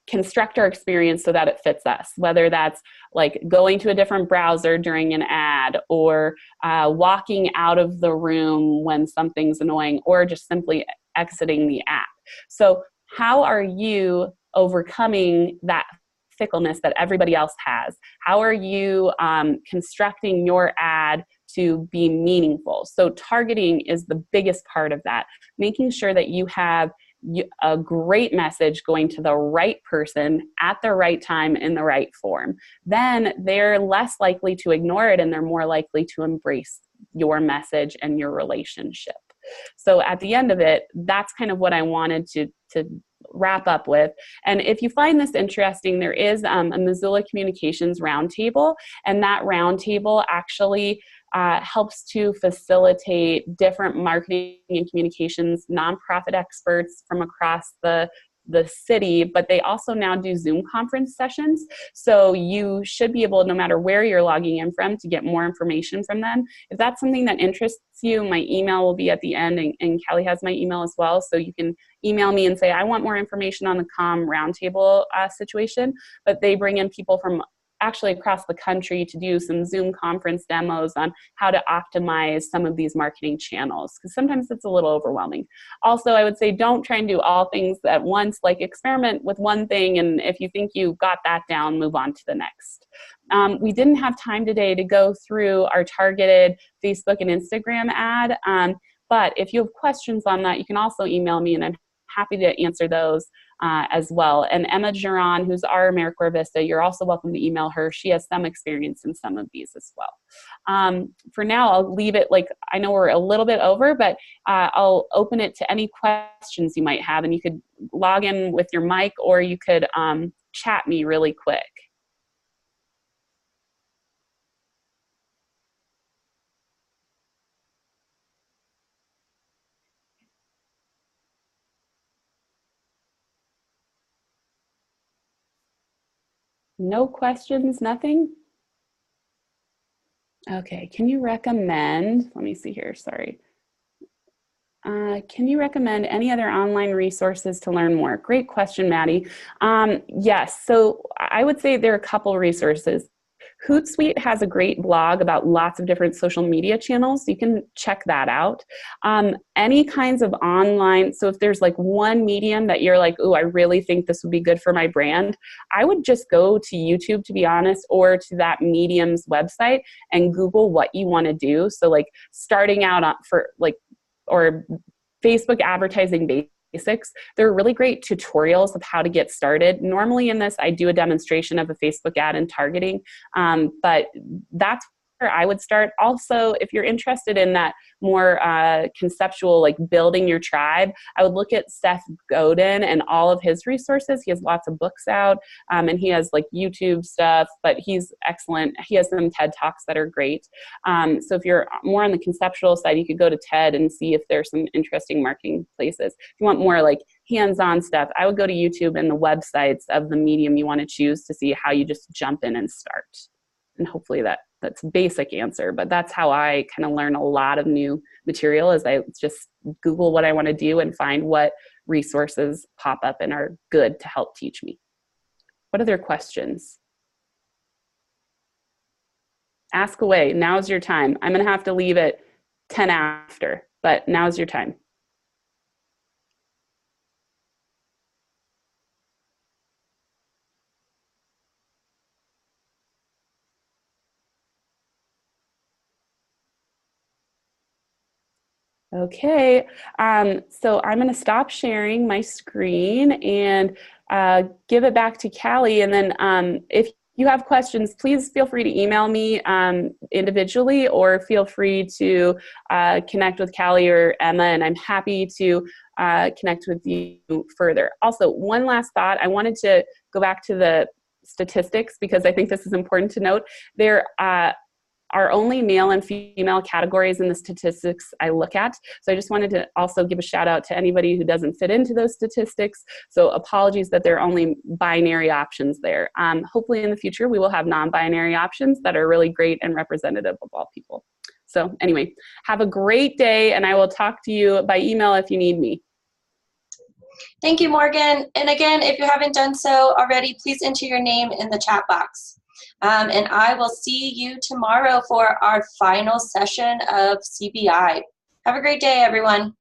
Speaker 2: construct our experience so that it fits us, whether that's like going to a different browser during an ad, or walking out of the room when something's annoying, or just simply exiting the app. So how are you overcoming that fickleness that everybody else has? How are you constructing your ad to be meaningful? So targeting is the biggest part of that, making sure that you have a great message going to the right person at the right time in the right form. Then they're less likely to ignore it, and they're more likely to embrace your message and your relationship. So at the end of it, that's kind of what I wanted to wrap up with. And if you find this interesting, there is a Mozilla Communications Roundtable, and that roundtable actually helps to facilitate different marketing and communications nonprofit experts from across the city, but they also now do Zoom conference sessions. So you should be able, no matter where you're logging in from, to get more information from them. If that's something that interests you, my email will be at the end, and Callie has my email as well. So you can email me and say, I want more information on the COM roundtable situation. But they bring in people from actually across the country to do some Zoom conference demos on how to optimize some of these marketing channels, because sometimes it's a little overwhelming. Also, I would say don't try and do all things at once, like experiment with one thing, and if you think you got that down, move on to the next. We didn't have time today to go through our targeted Facebook and Instagram ad, but if you have questions on that, you can also email me, and I'm happy to answer those as well. And Emma Giron, who's our AmeriCorps Vista, you're also welcome to email her. She has some experience in some of these as well. For now, I'll leave it, like, I know we're a little bit over, but I'll open it to any questions you might have, and you could log in with your mic, or you could chat me really quick. No questions, nothing? Okay, can you recommend, let me see here, sorry. Can you recommend any other online resources to learn more? Great question, Maddie. Yes, so I would say there are a couple resources. Hootsuite has a great blog about lots of different social media channels. You can check that out. Any kinds of online, so if there's like one medium that you're like, oh, I really think this would be good for my brand, I would just go to YouTube, to be honest, or to that medium's website and Google what you want to do. So like starting out for like, or Facebook advertising basics, there are really great tutorials of how to get started. Normally in this, I do a demonstration of a Facebook ad and targeting, but that's where I would start. Also, if you're interested in that more conceptual, like building your tribe, I would look at Seth Godin and all of his resources. He has lots of books out, and he has like YouTube stuff, but he's excellent. He has some TED Talks that are great. So if you're more on the conceptual side, you could go to TED and see if there's some interesting marketing places. If you want more like hands-on stuff, I would go to YouTube and the websites of the medium you want to choose to see how you just jump in and start. And hopefully that's a basic answer, but that's how I kind of learn a lot of new material, is I just Google what I want to do and find what resources pop up and are good to help teach me. What other questions? Ask away. Now's your time. I'm going to have to leave at 10 after, but now's your time. Okay, so I'm going to stop sharing my screen and give it back to Callie. And then if you have questions, please feel free to email me individually, or feel free to connect with Callie or Emma, and I'm happy to connect with you further. Also, one last thought. I wanted to go back to the statistics, because I think this is important to note. There are only male and female categories in the statistics I look at. So I just wanted to also give a shout out to anybody who doesn't fit into those statistics. So apologies that there are only binary options there. Hopefully in the future, we will have non-binary options that are really great and representative of all people. So anyway, have a great day, and I will talk to you by email if you need me.
Speaker 1: Thank you, Morgan. And again, if you haven't done so already, please enter your name in the chat box. And I will see you tomorrow for our final session of CBI. Have a great day, everyone.